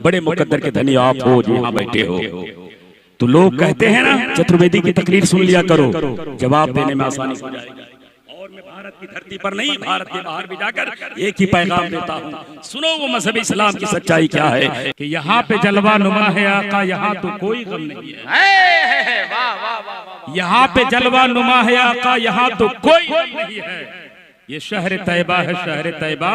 बड़े मुकद्दर के धनी आप हो जो यहाँ बैठे हो। तो लोग कहते हैं ना चतुर्वेदी की तकरीर सुन लिया करो, जवाब देने में आसानी हो जाएगा। और मैं भारत की धरती पर नहीं, भारत के बाहर भी जाकर एक ही पैगाम देता हूँ। सुनो वो मजहब इस्लाम की सच्चाई क्या है कि यहाँ पे जलवा नुमा है आका, यहाँ तो कोई गम नहीं है। यहाँ पे जलवा नुमा है आका, यहाँ तो कोई गम नहीं है। ये शहर तैयबा है, शहर तैयबा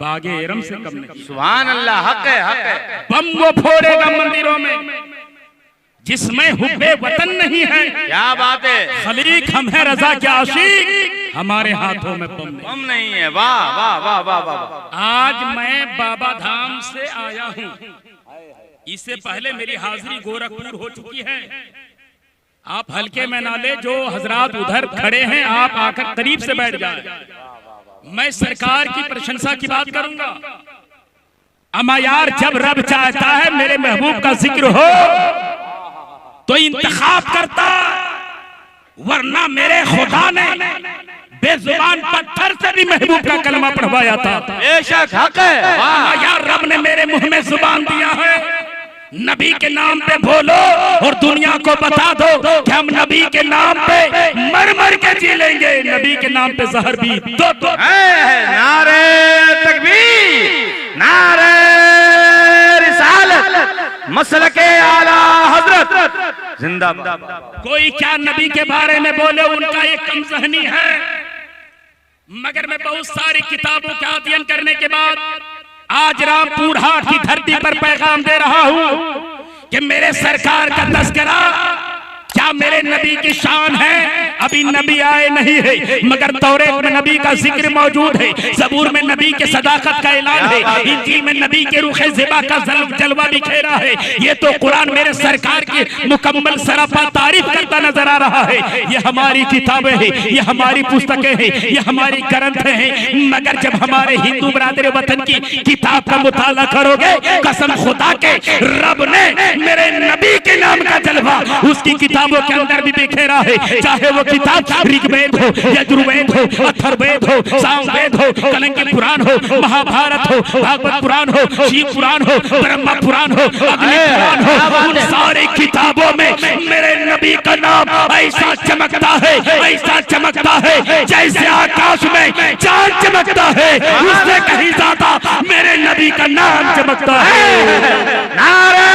बागे एरम से कम नहीं। सुभान अल्लाह, हक है, हक है। बम वो फोड़ेगा मंदिरों में जिसमें हुब्बे वतन नहीं है। क्या बात है। खलीक हम है रजा के आशिक, हमारे हाथों में बम नहीं है। वाह वाह वाह वाह वाह। आज मैं बाबा धाम से आया हूँ, इससे पहले मेरी हाजिरी गोरखपुर हो चुकी है। आप हल्के में ना ले, जो हजरात उधर खड़े हैं आप आकर करीब से बैठ जाए। मैं सरकार की प्रशंसा की बात करूंगा। अमा यार, जब रब चाहता है मेरे महबूब का जिक्र हो तो इंतखाब करता, वरना मेरे खुदा ने बेजुबान पत्थर से भी महबूब का कलमा पढ़वाया था। बेशक हक है। यार रब ने मेरे मुंह में जुबान दिया है, नबी के नाम पे बोलो और दुनिया को बता दो कि हम नबी के नाम पे मर मर के जी लेंगे। नबी के नाम पे जहर भी दो। नारे तकबीर, नारे रिसालत, मसलके आला हजरत जिंदाबाद। कोई क्या नबी के बारे में बोले, उनका एक कम ज़हनी है। मगर मैं बहुत सारी किताबों का अध्ययन करने के बाद आज रामपुर हाट की धरती पर पैगाम दे रहा हूं कि मेरे सरकार का तस्करा क्या मेरे नबी की शान है। अभी नबी आए नहीं है, मगर तौरेत में नबी का जिक्र मौजूद है, ज़बूर में नबी के सदाकत का ऐलान है, इंजील में नबी के रुखे ज़िबा का जलवा बिखेरा है। ये तो कुरान मेरे सरकार की मुकम्मल सरापा तारीफ करता नजर आ रहा है। ये हमारी किताबें हैं, ये हमारी पुस्तकें हैं, ये हमारी ग्रंथ हैं। मगर जब हमारे हिंदू बरादर वतन की किताब का मुताला करोगे, कसम खुदा के रब ने मेरे नबी के नाम का जलवा उसकी किताबों के अंदर भी बिखेरा है। चाहे वो किताब ऋग्वेद हो, यजुर्वेद हो, अथर्ववेद हो, सामवेद हो, कलंकी पुराण हो, महाभारत हो, भागवत पुराण हो, शिव पुराण हो, ब्रह्म पुराण हो, अग्नि पुराण हो, उन सारे किताबों में मेरे नबी का नाम ऐसा चमकता है, ऐसा चमकता है जैसे आकाश में चांद चमकता है, उससे कहीं ज्यादा मेरे नबी का नाम चमकता है। नारे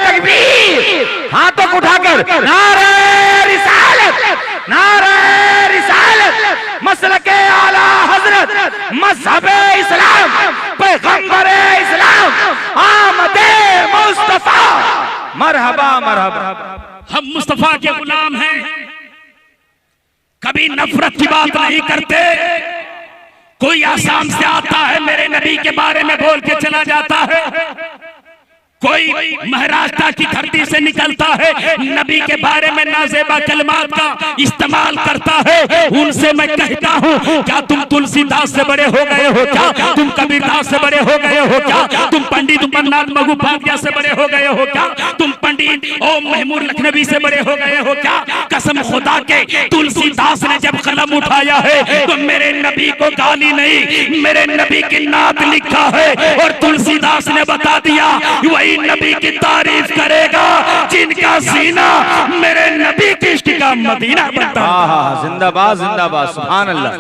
तकबीर, हाथों को उठाकर नारे रिसालत, नारे रिसालत, मसलके आला हजरत, मजहबे इस्लाम, पैगंबरे इस्लाम, आमदे मुस्तफा, मरहबा मरहबा। हम मुस्तफा के गुलाम हैं, कभी नफरत की बात नहीं करते। कोई आसाम से आता है मेरे नबी के बारे में बोल के चला जाता है, कोई महाराष्ट्र की धरती से निकलता है नबी के बारे में नाज़ेबा कलमात का इस्तेमाल करता है। उनसे मैं कहता हूँ, क्या तुम तुलसीदास से बड़े हो गए हो क्या? तुम कबीरदास से बड़े हो गए हो क्या? तुम पंडित उमरनाथ मगू भाटिया से बड़े हो गए हो क्या? तुम पंडित ओम महमूद लखनवी से बड़े हो गए हो क्या? कसम खुदा के, तुलसीदास ने जब कलम उठाया है तो मेरे नबी को गाली नहीं, मेरे नबी की नात लिखा है। और तुलसीदास ने बता दिया वही नबी की तारीफ करेगा जिनका सीना मेरे नबी की इश्क का मदीना बनता है। जिंदाबाद जिंदाबाद, सुभान अल्लाह।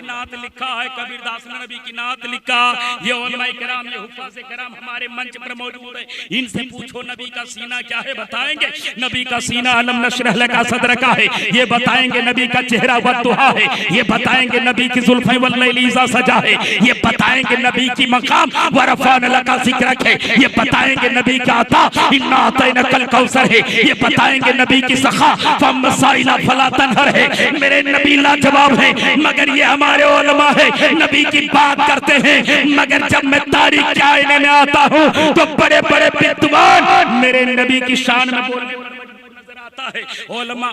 नात लिखा है, कबीरदास ने नबी की नात लिखा। ये उलमाए किराम, ये हुफ्फाज़े किराम हमारे मंच पर मौजूद है, इनसे पूछो नबी का सीना क्या है, बताएंगे। नबी का सीना अलम नशरह लका सदर का है, ये बताएंगे। नबी का चेहरा वद्दुहा है, ये बताएंगे। नबी की जुल्फ़ें वल्लैली इज़ा सजा है, ये बताएंगे। नबी की मकाम वरफ़अना लका ज़िक्रक है, ये बताएंगे। नबी का अता इन्ना अतैनाकल कौसर है, ये बताएंगे। नबी की सखा फम साइला फला तनहर है, मेरे नबी लाजवाब है। मगर ये हमारे उलमा है, नबी की बात करते हैं, मगर जब मैं तारीख के आईने में आता हूँ तो बड़े बड़े विद्वान मेरे नबी की शान में बोलने नजर आता है। उलमा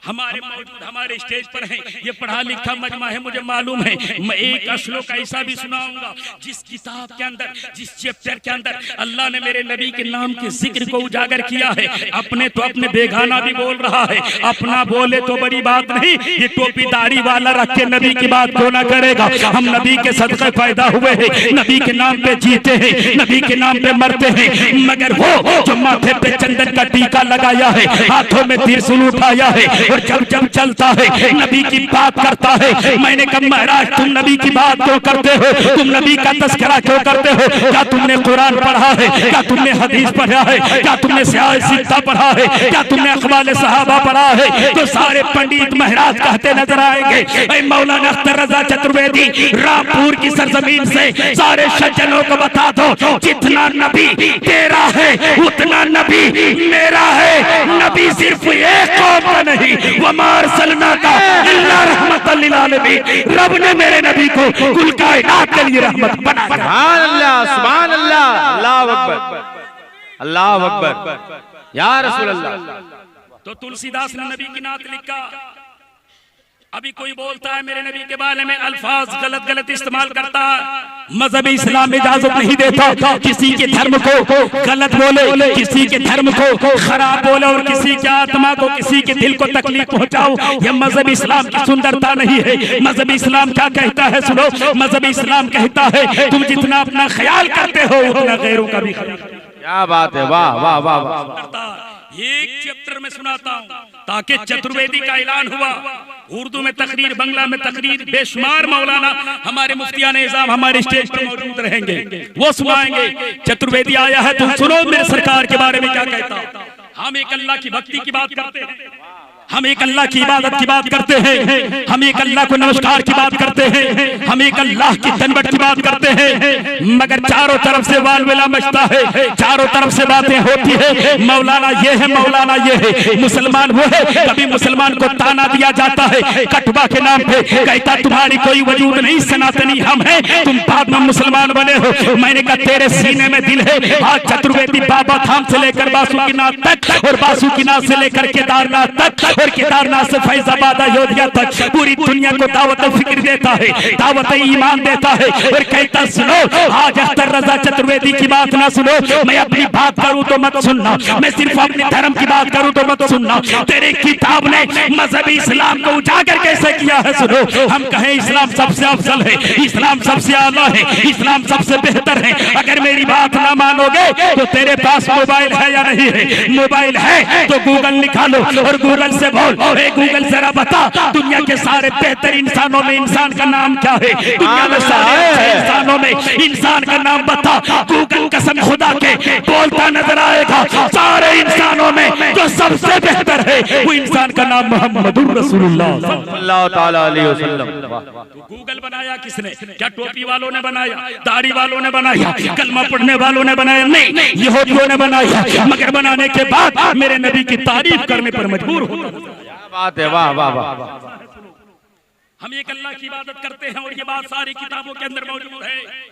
हमारे मौजूद हमारे स्टेज पर हैं, ये पढ़ा लिखा मजमा है, मुझे मालूम है। मैं एक श्लोक ऐसा भी सुनाऊंगा जिस किताब के अंदर, जिस चैप्टर के अंदर अल्लाह ने मेरे नबी के नाम के जिक्र को उजागर किया है। अपने तो अपने बेगाना भी बोल रहा है, अपना बोले तो बड़ी बात नहीं, ये टोपी दाढ़ी वाला रख के नबी की बात क्यों ना करेगा। हम नबी के सदक़े पैदा हुए हैं, नबी के नाम पे जीते हैं, नबी के नाम पे मरते हैं, मगर वो जो माथे पे चंदन का टीका लगाया है, हाथों में त्रिशूल उठाया है और जब जब चलता है नबी की बात करता है। मैंने कहा महाराज तुम नबी की बात क्यों करते हो, तुम नबी का तस्करा क्यों करते हो? क्या तुमने कुरान पढ़ा है, क्या तुमने हदीस पढ़ा है, क्या तुमने सियासत पढ़ा है, क्या तुमने अखबार सहाबा पढ़ा है? तो सारे पंडित महाराज कहते नजर आएंगे। मौलाना अख्तर रजा चतुर्वेदी रामपुर की सरजमीन से सारे सज्जनों को बता दो, जितना नबी तेरा है उतना नबी मेरा है। नबी सिर्फ एक कौम का नहीं, वमार सलना का इल्ला रहमतल लिल आलमीन। रब ने मेरे नबी को कुल कायनात के लिए रहमत बनाया। सुभान अल्लाह, सुभान अल्लाह, अल्लाह अकबर, अल्लाह अकबर, या रसूल अल्लाह। तो तुलसीदास ने नबी की नात लिखा। अभी कोई बोलता है मेरे नबी के बारे में अल्फाज गलत गलत इस्तेमाल करता है। मजहब इस्लाम इजाजत नहीं देता किसी के धर्म को गलत बोले, किसी के धर्म को खराब बोले और किसी के आत्मा को, किसी के दिल को तकलीफ पहुंचाओ। यह मजहब इस्लाम की सुंदरता नहीं है। मजहब इस्लाम क्या कहता है सुनो, मजहब इस्लाम कहता है तुम जितना अपना ख्याल करते हो उतना गैरों का भी ख्याल। क्या बात है, वाह वाह वाह वाह। एक चैप्टर में सुनाता हूँ ताकि चतुर्वेदी का ऐलान हुआ। उर्दू में तकरीर, बंगला में तकरीर, बेशुमार मौलाना हमारे मुफ्तियान निजाम हमारे स्टेज पर मौजूद रहेंगे, वो सुनाएंगे। चतुर्वेदी आया है, तुम सुनो मेरे सरकार के बारे में क्या कहता। हम एक अल्लाह की भक्ति की बात करते हैं, हम एक अल्लाह की इबादत की बात करते हैं, हम एक अल्लाह को नमस्कार की बात करते हैं, हम एक अल्लाह की दनबट की बात करते हैं, मगर चारों तरफ से वालवेला मचता है, चारों तरफ से बातें होती है। मौलाना ये है, मौलाना ये है, मुसलमान वो है। कभी मुसलमान को ताना दिया जाता है कटवा के नाम पे, कहता तुम्हारी कोई वजूद नहीं, सनातनी हम हैं, तुम बाद में मुसलमान बने हो। मैंने कहा तेरे सीने में दिल है। आज चतुर्वेदी बाबा धाम से लेकर बासुकीनाथ तक और बासुकीनाथ से लेकर केदारनाथ तक और केदारनाथ से फैजाबाद अयोध्या तक पूरी दुनिया को दावत फिक्र देता है, दावत ईमान देता है और कहता सुनो आज अख्तर रजा चतुर्वेदी की बात ना सुनो, मैं अपनी बात करूं तो मत सुनना, मैं सिर्फ अपने धर्म की बात करूं तो मत सुनना। तेरे किताब ने मजहबी इस्लाम को उजागर कैसे किया है सुनो। हम कहें इस्लाम सबसे अफजल है, इस्लाम सबसे आला है, इस्लाम सबसे बेहतर है। अगर मेरी बात ना मानोगे तो तेरे पास मोबाइल है या नहीं है? मोबाइल है तो गूगल निकालो और गूगल से बोल, गूगल जरा बता दुनिया के सारे बेहतर इंसानों में इंसान का नाम क्या है? दुनिया में सारे इंसानों में इंसान का नाम बता। गूगल कसम खुदा के बोलता नजर आएगा सारे इंसानों में जो सबसे बेहतर है वो इंसान का नाम मोहम्मदुर रसूलुल्लाह सल्लल्लाहु ताला अलैहि वसल्लम। गूगल बनाया किसने? क्या टोपी वालों ने बनाया, दाढ़ी वालों ने बनाया, कलमा पढ़ने वालों ने बनाया? नहीं, यहूदियों ने बनाया। मगर बनाने के बाद मेरे नबी की तारीफ करने पर मजबूर होता। बात है, वाह वाह वाह। हम एक अल्लाह की इबादत करते हैं और ये बात सारी किताबों के अंदर मौजूद है।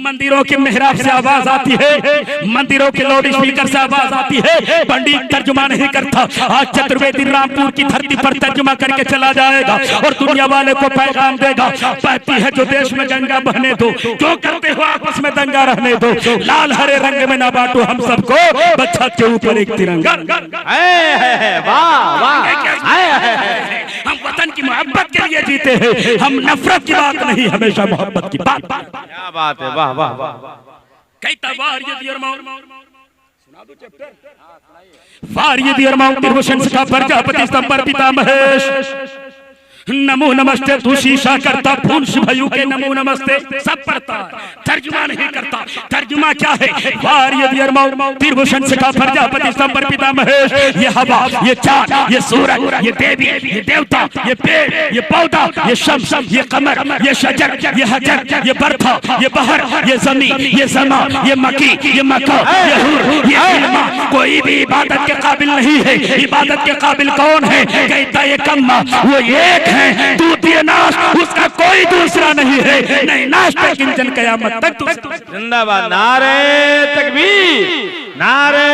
मंदिरों के मेहराब से आवाज आती है, मंदिरों के लाउड स्पीकर से आवाज आती है, पंडित तर्जुमा नहीं करता। आज चतुर्वेदी रामपुर की धरती पर तर्जुमा करके चला जाएगा और दुनिया वाले को पैगाम देगा। कहती है जो देश में गंगा बहने दो, क्यों करते हो आपस में दंगा रहने दो, लाल हरे रंग में ना बांटो हम सबको, बच्चा के ऊपर एक तिरंगा। वाह वाह। हम वतन की मोहब्बत के लिए जीते हैं, हम नफरत की बात नहीं, हमेशा मोहब्बत की बात। क्या बात है, वाह वाह वाह। कहता वार्यदी और माउंट रोशन का प्रजापति स्तंभ पिता महेश नमो नमस्ते तू शीशा करता फूल शुभयु के नमो नमस्ते सब पढ़ता, तर्जुमा नहीं करता। तर्जुमा क्या है? त्रिभूषण का प्रजापति स्तंभ पिता महेश, ये हवा, ये चांद, ये सूरज, ये देवी, ये देवता, ये पेड़, ये पौधा, ये शम्स, ये कमर, ये शजर, ये हजर, ये बरखा, ये बहर, ये जमीन, ये समा, ये मकी, ये मक्का, ये हुर, ये इल्मा, कोई भी इबादत के काबिल नहीं है। इबादत के काबिल कौन है? कहता ये कम्मा, वो एक दूतिया नाश, उसका कोई दूसरा नहीं है, नहीं नाश पे किंचन कयामत तक। जिंदाबाद। नारे तकबीर, नारे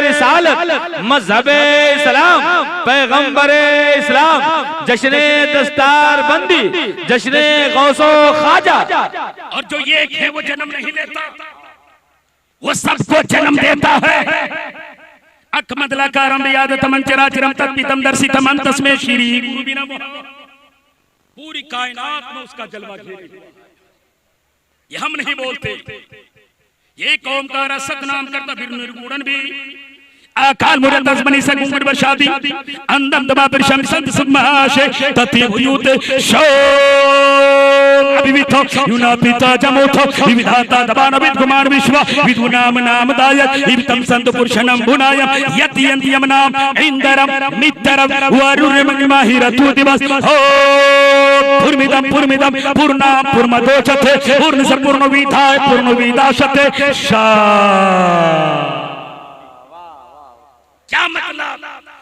रिसालत, मजहबे इस्लाम। पैगंबरे इस्लाम, जश्ने दस्तार बंदी, जश्ने गौसो ख्वाजा। और जो एक है वो जन्म नहीं लेता, वो सबको जन्म देता है। अकमद लकारम याद तमन चराचरम तत्पितम दर्शितम अंतस्मे श्री गुरु बिना मोहम्मद। पूरी कायनात में उसका जलवा घेरे। ये हम नहीं बोलते, ये कौम का रसक नाम करता फिर निर्गुणन भी अकाल मुरद्दस बनी से गुंगड़ बशादी अंदम दबा पर शमसंत सुमाशे तति हुयूत शो अभिवितो युना पिता जमोथो विविधाता दबान विद कुमार विश्व विदु नाम नाम दायक इतम संत पुरुषनम बुनायम यति यंतियम नाम इंदरम मित्रम वरुरम माहिरतु दिवस हो पूर्णिदम पूर्णिदम पूर्णा पूर्णदोचते पूर्ण संपूर्ण विधाय पूर्ण विदाशते शा। क्या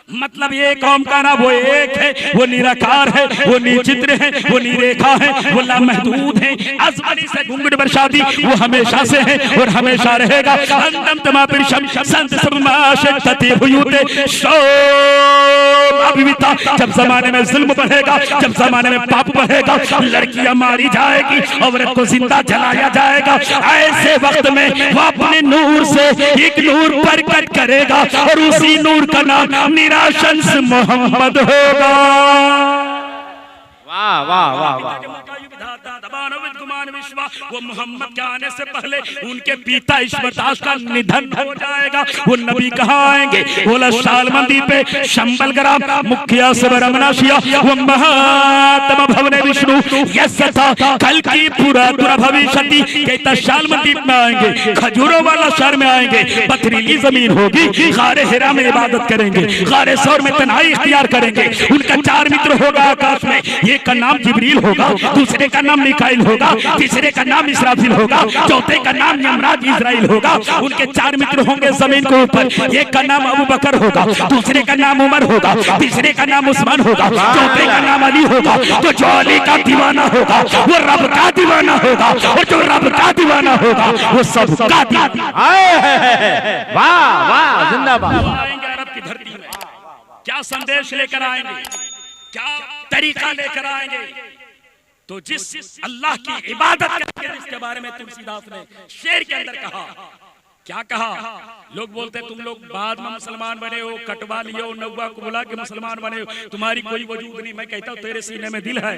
मतलब ये कौम का ना वो एक है, वो निराकार है, वो निचित्र है, वो निरेखा है, वो लामहदूद है। अज़मनी से घुंघट बरसाती वो हमेशा से है और हमेशा रहेगा। अंदम तमापिर शम संत सब माशे तती हुयूते शो अभिविता। जब जमाने में जुल्म बढ़ेगा, जब जमाने में पाप बढ़ेगा, लड़कियां मारी जाएगी, औरत को जिंदा जलाया जाएगा, ऐसे वक्त में वो अपने नूर से एक नूर प्रकट करेगा और उसी नूर का नाम निराशंस मोहम्मद होगा। वाह वाह वाह वाह। वो मोहम्मद के आने से पहले उनके पिता ईश्वरदास का निधन हो जाएगा। वो नबी कहाँ आएंगे? बोला सालमंदी पे शंबल ग्राम मुखिया से बरमनाशिया वो महात्मा भवने विष्णु यस्ता कल की पूरा भविष्यति कहता सालमंदी में आएंगे, खजूरों वाला शहर में आएंगे, पथरीली जमीन होगी, खारे हिरा में इबादत करेंगे, खारे सौर में तन्हाई इख्तियार करेंगे। उनका 4 मित्र होगा आकाश में, एक का नाम जिब्रील होगा, दूसरे का नाम मिकाइल होगा, तीसरे का नाम इसराफिल होगा, चौथे का नाम यमराज इजराइल होगा। उनके 4 मित्र होंगे जमीन के ऊपर, एक का नाम अबू बकर होगा, दूसरे का नाम उमर होगा, तीसरे का नाम उस्मान होगा, चौथे का नाम अली होगा। तो जो अली का दीवाना होगा वो रब का दीवाना होगा, और जो रब का दीवाना होगा वो सबका दीवाना। वाह वाह जिंदाबाद। आएंगे अरब की धरती में, क्या संदेश लेकर आएंगे, क्या तरीका लेकर आएंगे? तो जिस अल्लाह की इबादत करके जिसके बारे में तुलसीदास ने शेर के अंदर कहा, क्या कहा? लोग बोलते तुम लोग बाद में मुसलमान बने हो, कटवा लिए हो, नौवा को बुला के मुसलमान बने हो, तुम्हारी कोई वजूद नहीं। मैं कहता हूँ तेरे सीने में दिल है।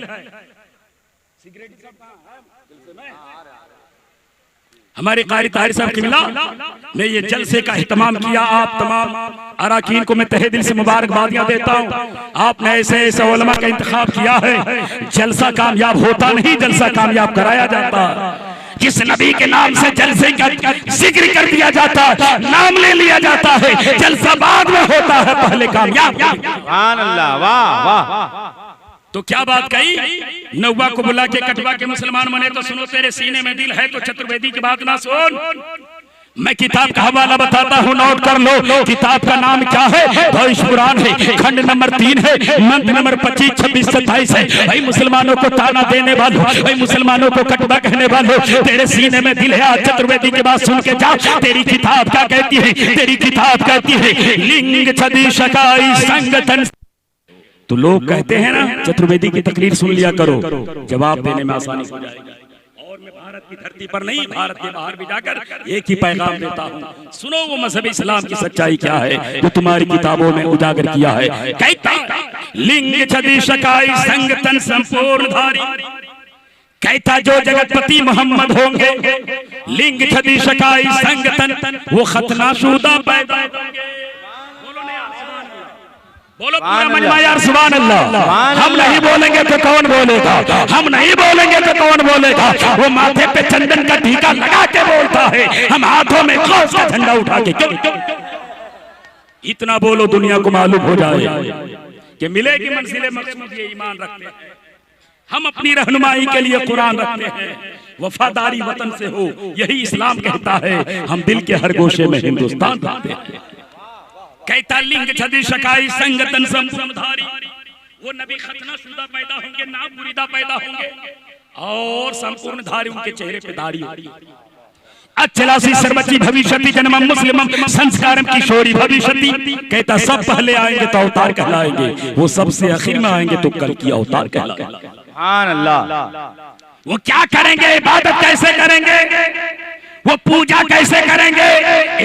हमारे कारी ताहिर साहब की मिला ने ये जलसे का इत्माम किया। आप तमाम अराकीन को मैं तहे दिल से मुबारकबादियां देता हूँ। आपने ऐसे ऐसे उलमा का इंतखाब किया है। जलसा कामयाब होता नहीं, जलसा कामयाब कराया जाता। जिस नबी के नाम से जलसे का जिक्र कर दिया जाता है, नाम ले लिया जाता है, जलसा बाद में होता है, पहले कामयाब। सुभान अल्लाह, वाह वाह। तो क्या बात कही? नौवा को बुला के कटवा के मुसलमान बने। तो सुनो, तेरे सीने में दिल है तो चतुर्वेदी की बात ना सुन। मैं किताब का हवाला बताता हूँ, नोट कर लो। किताब का नाम क्या है? भविष्य पुराण है, खंड नंबर 3 है, मंत्र नंबर 25, 26, 27 है। भाई मुसलमानों को ताना देने वालों, भाई मुसलमानों को कटवा कहने वालों, तेरे सीने में दिल है, आज चतुर्वेदी की बात सुन के जा। तेरी किताब क्या कहती है? तेरी किताब कहती है लिंग छदी शकाई संगठन। तो लोग कहते हैं ना, चतुर्वेदी की तकरीर सुन लिया करो, जवाब देने में आसानी हो जाएगी। और मैं भारत की धरती पर नहीं, भारत के बाहर भी जाकर एक ही पैगाम देता हूँ। सुनो वो मजहब इस्लाम की सच्चाई क्या है जो तुम्हारी किताबों में उजागर किया है। कहता लिंग छदी शकाई संगठन संपूर्ण धारी। कहता जो जगतपति मोहम्मद होंगे, लिंग छदी शकाई संगठन वो खतनाशुदा पैदा होंगे। बोलो पूरा मजमा यार सुभान अल्लाह। हम नहीं बोलेंगे तो कौन बोलेगा? हम नहीं बोलेंगे तो कौन बोलेगा? वो माथे पे चंदन का टीका लगा के बोलता है, हम हाथों में गौस का झंडा उठा के। इतना बोलो दुनिया को मालूम हो जाए कि मिलेगी मंजिले मकसूद। ये ईमान रखते हैं हम, अपनी रहनुमाई के लिए कुरान रखते हैं, वफादारी वतन से हो, यही इस्लाम कहता है। हम दिल के हर गोशे में हिंदुस्तान रखते हैं। कहता लिंग छदी शकाई संगठन संपूर्ण धारी। वो नबी खतना शुदा पैदा होंगे, नाम मुरीदा पैदा होंगे, और संपूर्ण धारी उनके चेहरे पे दाढ़ी होगी। अचलासी सर्वची भविष्यति जन्मम मुस्लिमम संस्कारम किशोरी भविष्यति। कहता सब पहले आएंगे तो अवतार कहलाएंगे, वो सबसे आखिर में आएंगे तो कल की अवतार कहलाएंगे। सुभान अल्लाह। वो क्या करेंगे, इबादत कैसे करेंगे, वो पूजा कैसे करेंगे।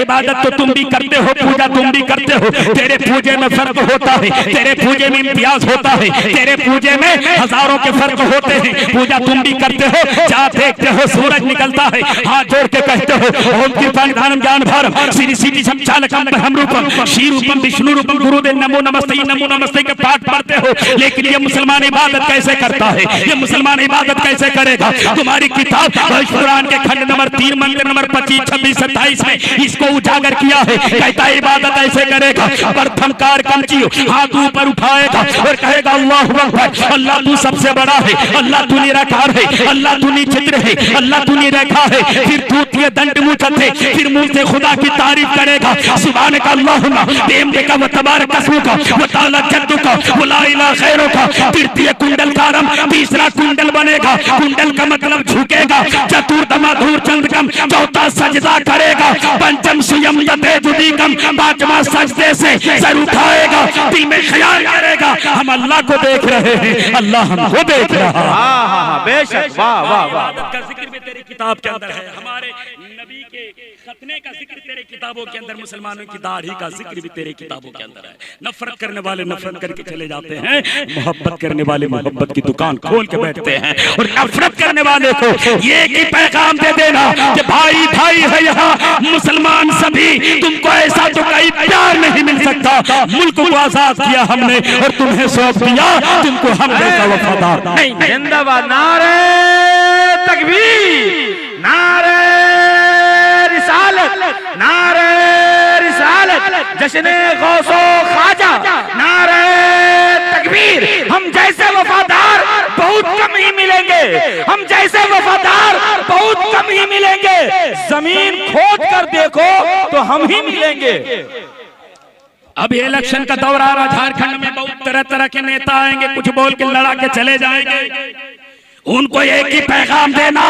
इबादत तो तुम भी करते हो, पूजा तुम भी करते हो। तेरे पूजे में फर्क होता है, तेरे पूजे में इम्तियाज होता है, तेरे पूजे में हजारों के फर्क होते हैं। पूजा तुम भी करते हो, जहाँ देखते हो सूरज निकलता है हाथ जोड़ के कहते हो ओम कीर्तन ज्ञान भारम श्री सिद्धि संचालकम ब्रह्म रूपम श्री रूपम विष्णु रूपम गुरुदेव नमो नमस्ते के पाठ पढ़ते हो। लेकिन ये मुसलमान इबादत कैसे करता है, ये मुसलमान इबादत कैसे करेगा। तुम्हारी किताब कुरान के खंड नंबर 3 मंदिर नंबर 25, 26, 27 में इसको उजागर किया है। कहता है इबादत ऐसे करेगा, प्रथम कार कमची हाथ ऊपर उठाएगा और कहेगा अल्लाहु अकबर, अल्लाह तू सबसे बड़ा है, अल्लाह तू निराकार है, अल्लाह तू निचित्र है, अल्लाह तू निरेखा है। फिर द्वितीय दंड मुंह फिर मुंह से खुदा की तारीफ करेगा, सुभान का अल्लाहुम्मा बेहमदिका व तबारक अस्मुका व तआला जद्दुका व ला इलाहा गैरुका। तृतीय कुंडल कारम, तीसरा कुंडल बनेगा, कुंडल का मतलब झुकेगा। चतुर्थ मधुर चंद्रकम, चौथा सजदा करेगा। पंचम सुयम यतेजुदीकम, पांचवा सजदे से सर उठाएगा, दिल में ख्याल करेगा हम अल्लाह को देख रहे हैं, अल्लाह हमको देख रहा है। हाँ हाँ हाँ बेशक, वाह वाह वाह। का जिक्र भी तेरी किताब के अंदर है, हमारे नबी के खतने का जिक्र तेरे किताबों के अंदर, मुसलमानों की दाढ़ी का जिक्र भी तेरे किताबों के अंदर है। नफरत करने वाले नफरत करके चले जाते हैं, मोहब्बत करने वाले मोहब्बत की दुकान खोल के बैठते हैं। और नफरत करने वाले को ये की पैगाम दे देना कि भाई भाई है यहाँ मुसलमान सभी, तुमको ऐसा तो कहीं प्यार नहीं मिल सकता। मुल्क को आजाद किया हमने और तुम्हें सौंप दिया, तुमको हम जैसा वफादार नहीं। जिंदाबाद, नारे तकबीर, नारे रिसालत, नारे रिसालत, जश्न गौसो ख्वाजा, नारे तकबीर। हम जैसे वफादार बहुत कम ही मिलेंगे, हम जैसे वफादार बहुत कम ही मिलेंगे। जमीन खोद कर देखो तो हम ही मिलेंगे। अभी इलेक्शन का दौर आ रहा, झारखंड में बहुत तरह तरह के नेता आएंगे, कुछ बोल के लड़ा के चले जाएंगे। उनको एक ही पैगाम देना,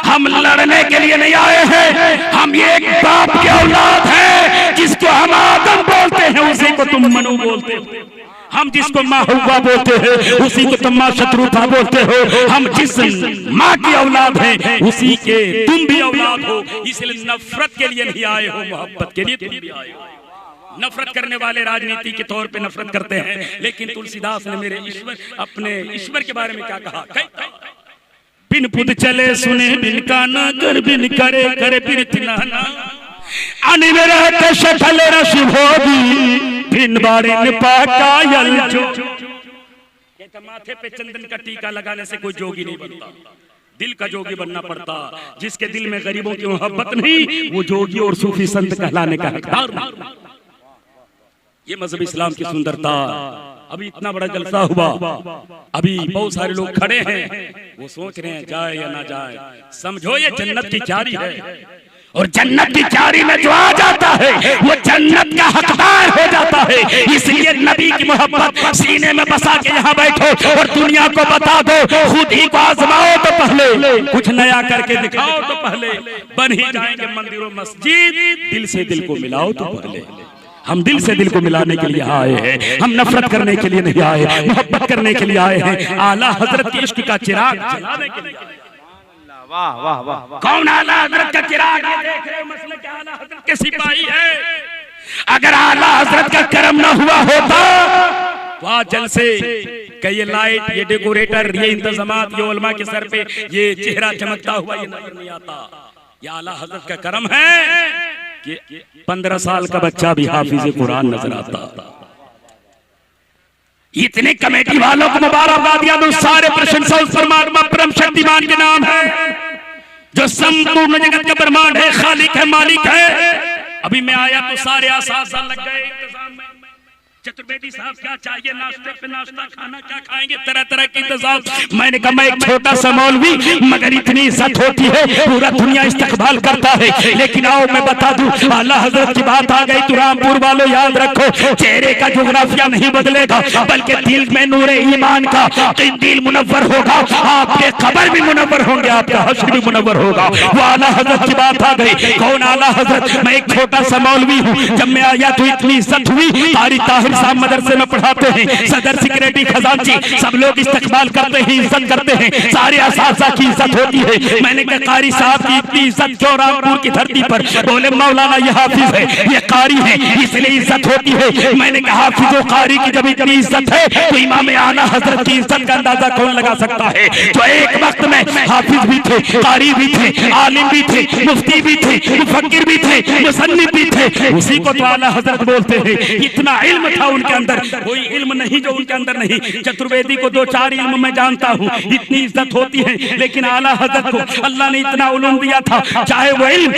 हम लड़ने के लिए नहीं आए हैं, हम एक बाप के औलाद हैं। जिसको हम आदम बोलते हैं उसी को तुम मनु बोलते हो, हम जिसको माँ हुआ बोलते हैं उसी को तुम माँ शत्रुता बोलते हो। हम जिस माँ की औलाद हैं उसी के तुम भी औलाद हो। इसलिए नफरत के लिए नहीं आए हो, मोहब्बत के लिए तुम भी आए हो। नफरत करने वाले राजनीति के तौर पे नफरत करते हैं, लेकिन तुलसीदास ने मेरे ईश्वर, अपने ईश्वर के बारे में क्या कहा, बिन पुद चले सुने बिन काना, कर बिन करे करे बिन तिनाना, अनिवरत शकल रस भोगी, बिन बारिन पाकायल जो। कहता माथे पे चंदन का टीका लगाने से कोई जोगी नहीं बनता, दिल का जोगी बनना पड़ता। जिसके दिल में गरीबों की मोहब्बत नहीं, वो जोगी और सूफी संत कहलाने का हकदार नहीं। ये मजहब इस्लाम की सुंदरता। अभी इतना बड़ा जलसा हुआ, अभी बहुत सारे लोग खड़े हैं, वो सोच रहे हैं जाए या ना जाए। समझो ये जन्नत की चारी है, और जन्नत की चारी में जो आ जाता है वो जन्नत का हकदार हो जाता है। इसलिए नबी की मोहब्बत सीने में बसा के यहाँ बैठो और दुनिया को बता दो, खुद ही को आजमाओ तो पहले, कुछ नया करके दिखाओ तो पहले, बन ही जाएंगे मंदिरों मस्जिद। दिल से दिल को मिलाओ तो पहले। हम दिल से दिल को मिलाने के लिए आए हैं, हम नफरत करने के लिए नहीं आए, मोहब्बत करने के लिए आए हैं। आला हजरत के इश्क का चिराग जलाने के लिए। वाह वाह वाह। कौन आला हजरत का चिराग? ये देख रहे हो मसले के आला हजरत के सिपाही है। अगर आला हजरत का करम ना हुआ होता तो आज जलसे का ये लाइट, ये डेकोरेटर, ये इंतजामात, ये उलमा के सर पे ये चेहरा चमकता हुआ ये नजर नहीं आता। ये आला हजरत का करम है कि 15 साल का बच्चा भी हाफिज कुरान नजर आता। इतने कमेटी वालों को मुबारकबाद दिया दो, सारे प्रशंसा उस परमात्मा परम शक्तिमान के नाम है जो संपूर्ण जगत का ब्रह्मांड है, खालिक है, मालिक है। अभी मैं आया तो सारे आसास लग गए इंतजाम में, चतुर्वेदी साहब क्या चाहिए, नाश्ते पे नाश्ता, खाना क्या खाएंगे, तरह तरह की इंतजाम। मैंने कहा मैं एक छोटा सा मौलवी, मगर इतनी इज्जत होती है, पूरा दुनिया इस्तकबाल करता है। लेकिन आओ मैं बता दूं, आला हजरत की बात आ गई तो रामपुर वालों याद रखो, चेहरे का जोग्राफिया नहीं बदलेगा, बल्कि दिल में नूरे ईमान का दिल मुनव्वर होगा, आपके कब्र भी मुनव्वर होंगे, आपका हश्र भी मुनव्वर होगा। वो आला हजरत की बात आ गई। कौन आला हजरत? मैं एक छोटा सा मौलवी हूँ, जब मैं आया तो इतनी इज्जत हुई, कारी ताहिर साहब मदरसे में पढ़ाते हैं, सदर सेक्रेटरी खजांची सब लोग इस्तकबाल करते हैं, इज्जत करते हैं, सारे असातिज़ा की इज्जत होती है। मैंने कहा कारी साहब की इतनी इज्जत क्यों रामपुर की धरती पर? बोले मौलाना ये हाफिज है, ये कारी है, इसलिए इज्जत होती है। मैंने कहा हाफिज कारी की जब इतनी इज्जत है तो इमाम आला हजरत की इज्जत का अंदाजा कौन लगा सकता है? जो एक वक्त में हाफिज भी थे, कारी भी थे, आलिम भी थे, मुफ्ती भी थे, मुफक्किर भी थे, मुसन्निफ भी थे, उसी को तो आला हजरत बोलते हैं। इतना इल्म था उनके अंदर, कोई इल्म नहीं जो उनके अंदर नहीं। चतुर्वेदी को 2-4 इल्म मैं जानता हूँ, इतनी इज्जत होती है, लेकिन आला हजरत को अल्लाह ने इतना उलूम दिया था, चाहे वो इल्म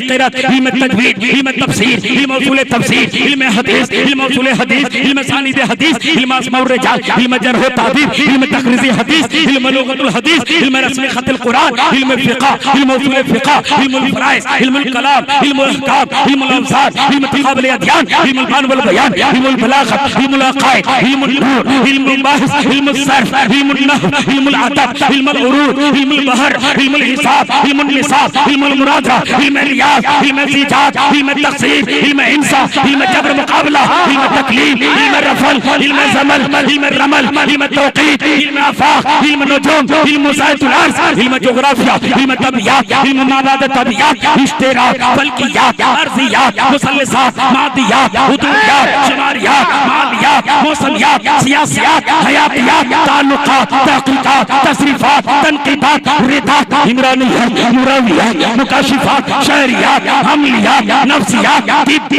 क़िरात, इल्म तजवीद, इल्म तफसीर, इल्म उसूल तफसीर, इल्म हदीस, इल्म उसूल हदीस, इल्म सानिद हदीस, इल्म अस्माउर रिजाल, इल्म जर्ह व तादील, इल्म तखरीज़ हदीस, इल्म लुग़तुल हदीस, इल्म रस्म ख़त्ल कुरान, इल्म फ़िक़ह, इल्म उसूल फ़िक़ह, इल्म फ़राइज़, इल्म कलाम, इल्म अहकाम, इल्म अवसात, इल्म तक़ाबुल अदयान, इल्म बयान वल बयान, इल्म बलागत, इल्म अक़ाइद, इल्म नूर, इल्म बाहिस, इल्म सर्फ, इल्म नहव, इल्म अदब, इल्म उरूद, इल्म बहर, इल्म हिसाब, इल्म निसाब, इल्म मुरादा, इल्म रियाज, इल्म ज़िजाज, इल्म तक़सीर, इल्म इंसाफ, इल्म जबर मुक़ाबला, इल्म तकलीम, इल्म रफ़ल, इल्म ज़मल, इल्म रमल, इल्म तौक़ीत, इल्म आफ़ाक़, इल्म नुजूम, इल्म ज़ायतुल अर्ज़, इल्म जोग्राफिया, इल्म तबियात, इल्म मादाद तबियात, इश्तिराक, फल्कियात, अर्ज़ियात, मुसल्लसात, मादियात, हुदूदियात, शुमारियात, मालियात, मौसमियात, सियासियात, हयातियात, ताल्लुकात, तहक़ीक़ात, तसरीफ़ात, तनक़ीदात, रिदात, इमरानियात, मुरावियात, मुकाशिफ़ात, शहरियात, हमलियात, नफ्सियात, तिब्ब,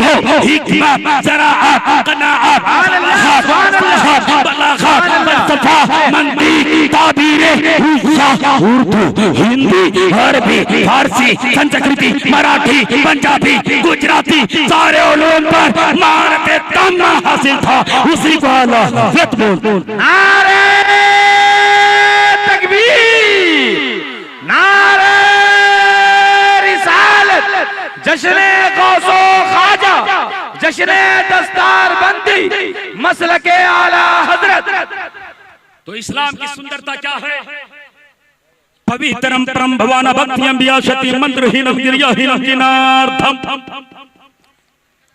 हिकमत, ज़राअत, क़नाअत, बलाग़त, फ़लसफ़ा, मंतीक़, ताबीरें, उर्दू, हिंदी, अरबी, फारसी, संस्कृति, मराठी, पंजाबी, गुजराती, सारे उलूम पर महारत तम्मा हासिल था, उसी को आला हज़रत बोलते। नारे तकबीर, नारे रिसालत, जश्ने गौसो ख्वाजा, जश्ने दस्तार बंदी, मसलके आला हजरत। तो इस्लाम की सुंदरता क्या है? पवित्रम परम भवाना भक्तियम व्याशति मंत्रहीनम गिरियाहीनम जिनार्थम।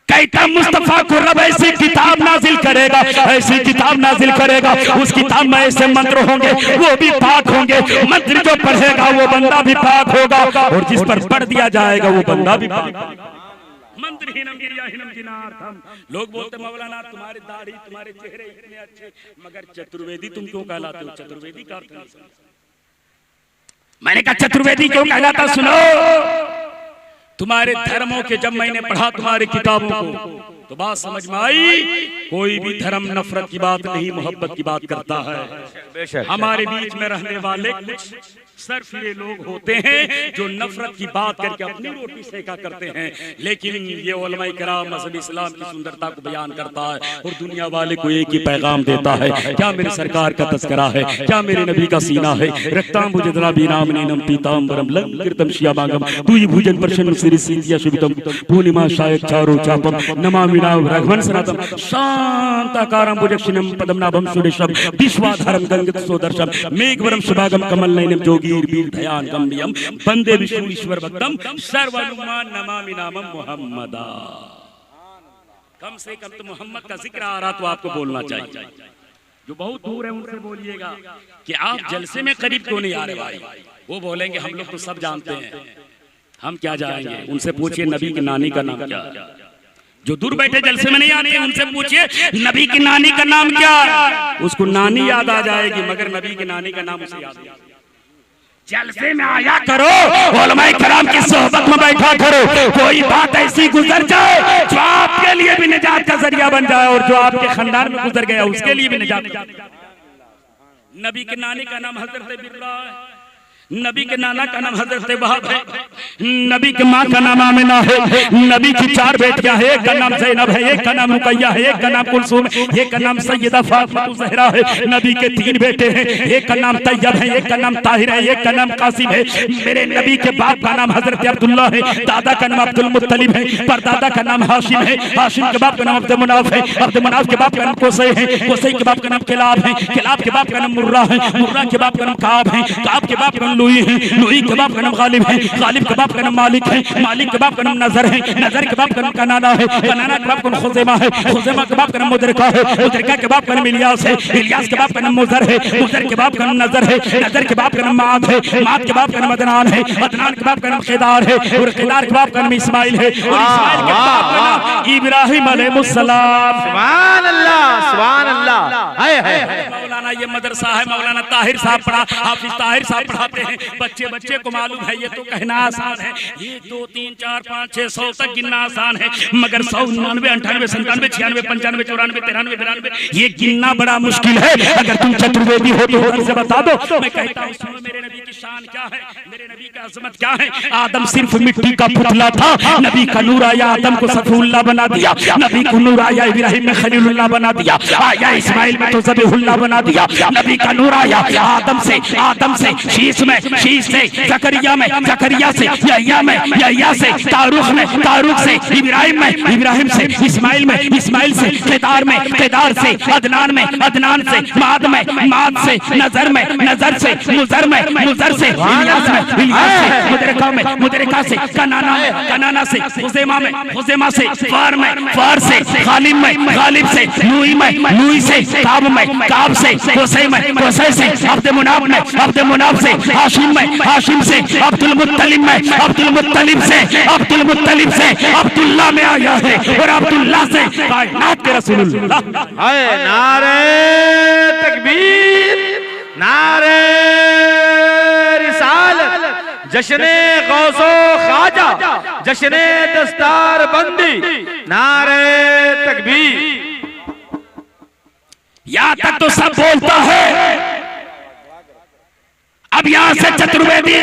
कहता मुस्तफा को रब ऐसी किताब नाजिल करेगा, ऐसी किताब नाजिल करेगा, उस किताब में ऐसे मंत्र होंगे, वो भी पाक होंगे। मंत्र जो पढ़ेगा वो बंदा भी पाक होगा, और जिस पर पढ़ दिया जाएगा वो बंदा भी पाक होगा। मंत्रहीनम गिरियाहीनम जिनार्थम। लोग बोलते मौलाना तुम्हारी दाढ़ी, तुम्हारे चेहरे इतने अच्छे, मगर चतुर्वेदी तुम क्यों कहलाते हो? चतुर्वेदी का अर्थ नहीं समझते। मैंने कहा चतुर्वेदी क्यों कहलाता? सुनो, तुम्हारे धर्मों के जब मैंने पढ़ा तुम्हारी किताबों को तो बात समझ में आई, कोई भी धर्म नफरत की बात नहीं, मोहब्बत की बात करता है। हमारे बीच में रहने वाले कुछ सरफिरे लोग होते हैं जो नफरत की बात करके अपनी रोटी सेका करते हैं, लेकिन ये उलमाए किराम मज़हब इस्लाम की सुंदरता को बयान करता है और दुनिया वाले को एक ही पैगाम देता है। क्या मेरे सरकार का तस्करा है? क्या मेरे नबी का सीना है? रक्ताम भुजद्रा बीनाम नीनम पीतांबरम लंकृतम शियाबागम तुई भुजन परशन सिरि सीतिया शुभितम पूर्णिमा शायक चारो चापम नमामिना रघुवंश नाथम शांताकारम भुजक्षिणम पद्मनाभम सुरेशम विश्वाधारम गंगत सोदर्शम मेघवरम शुभागम कमल नयनम जोगी दयान गम्यम बंदे विष्णु ईश्वर भक्तम सर्वनुमान नमामि नामम मुहम्मदा। कम से कम तो मोहम्मद का जिक्र आ रहा तो आपको बोलना चाहिए। जो बहुत दूर है उनसे बोलिएगा कि आप जलसे में करीब क्यों नहीं आ रहे भाई? वो बोलेंगे हम लोग तो सब जानते हैं, हम क्या जाएंगे? उनसे पूछिए नबी की नानी का नाम क्या? जो दूर बैठे जलसे में नहीं आते उनसे पूछिए नबी की नानी का नाम क्या? उसको नानी याद आ जाएगी, मगर नबी की नानी का नाम उसे याद नहीं। जलसे में आया करो, उलमाए किराम की सोहबत में बैठा करो, कोई बात ऐसी गुजर जाए जो आपके लिए भी निजात का जरिया बन जाए और जो आपके खानदान में गुजर गया उसके लिए भी निजात। नबी के नानी का नाम हजरत बिरला है, नबी के नाना का नाम हजरत वहाब है, नबी के माँ का नाम आमिना है, नबी की 4 बेटियां है, एक का नाम ज़ैनब है, एक का नाम रुकैया है, एक का नाम कुलसूम है, एक का नाम सैयदा फातिमा ज़हरा है। नबी के 3 बेटे हैं, एक का नाम तैयब है, एक का नाम ताहिर है, एक का नाम कासिम है। मेरे नबी के बाप का नाम हजरत अब्दुल्ला है, दादा का नाम अब्दुल मुत्तलिब है, परदादा का नाम हाशिम है, हाशिम के बाप का नाम अब्द मुनाफ है, अब्द मुनाफ के बाप का नाम कोसै है, कोसै के बाप का नाम किलाब है, किलाब के बाप का नाम मुर्रा है, मुर्रा के बाप का नाम काब है, काब के बाप का नाम लुई है, लुई के बाप का नाम गालिब है, गालिब के बाप का नाम मालिक है, मालिक के बाप का नाम नजर है, नजर के बाप का नाम कनाना है, कनाना के बाप का नाम खुज़ैमा है, खुज़ैमा के बाप का नाम मुदरिका है, मुदरिका के बाप का नाम इलियास है, इलियास के बाप का नाम मुज़र है, मुज़र के बाप का नाम नजर है, नजर के बाप का नाम माद है, माद के बाप का नाम अदनान है, अदनान के बाप का नाम क़िदार है, और क़िदार के बाप का नाम इस्माइल है, और इस्माइल के बाप का नाम इब्राहिम अलैहिस्सलाम। सुभान अल्लाह, सुभान अल्लाह। हाय हाय। मौलाना ये मदरसा है, मौलाना ताहिर साहब पढ़ा, हाफिज ताहिर साहब पढ़ाते हैं, बच्चे को मालूम है। ये तो कहना आसान है, 1 2 3 4 5 6 100 तक गिनना आसान है, मगर 100 99 98 97 96 95 94 93 93 ये गिनना बड़ा मुश्किल है। अगर तुम चतुर्वेदी हो तो उधर से बता दो। मैं कहता हूँ सुनो मेरे नबी की शान क्या है, मेरे नबी का अजमत क्या है। आदम सिर्फ मिट्टी का पुतला था, नबी का नूर आया आदम को सफीउल्लाह बना दिया, नबी को नूर आया इब्राहिम में खलीलुल्लाह बना दिया, आया इस्माइल में तो ज़बीहुल्लाह बना दिया, नबी का नूर आया आदम से शीश में, शीश से ज़करिया में, ज़करिया से यहया में, यहया से तारुख में, तारुख से इब्राहिम में, इब्राहिम से इस्माइल में, इस्माइल से क़िदार में, क़िदार से अदनान में, अदनान से माद में, माद से नजर में, नजर से मुज़र में, मुज़र से इलियास में, इलियास से मुदरिका में, मुदरिका से कनाना में, कनाना से खुज़ैमा में, खुज़ैमा से फार में, फार से गालिब में, गालिब से लूई में, लूई से काब में, काब से कोसै में, कोसै से अब्द मुनाफ में, अब्द मुनाफ से हाशिम में, हाशिम से अब्दुल मुत्तलिब में, अब्दुल मुत्तलिब से, अब्दुल मुत्तलिब से अब्दुल्ला में आया है, और अब्दुल्ला से कायनात के रसूलुल्लाह। हाय नारे तकबीर, नारे रिसालत, जश्ने गौसो ख्वाजा, जश्ने दस्तार बंदी, नारे तकबीर। यहाँ तक तो सब बोलता है। अब यहाँ से चतुर्वेदी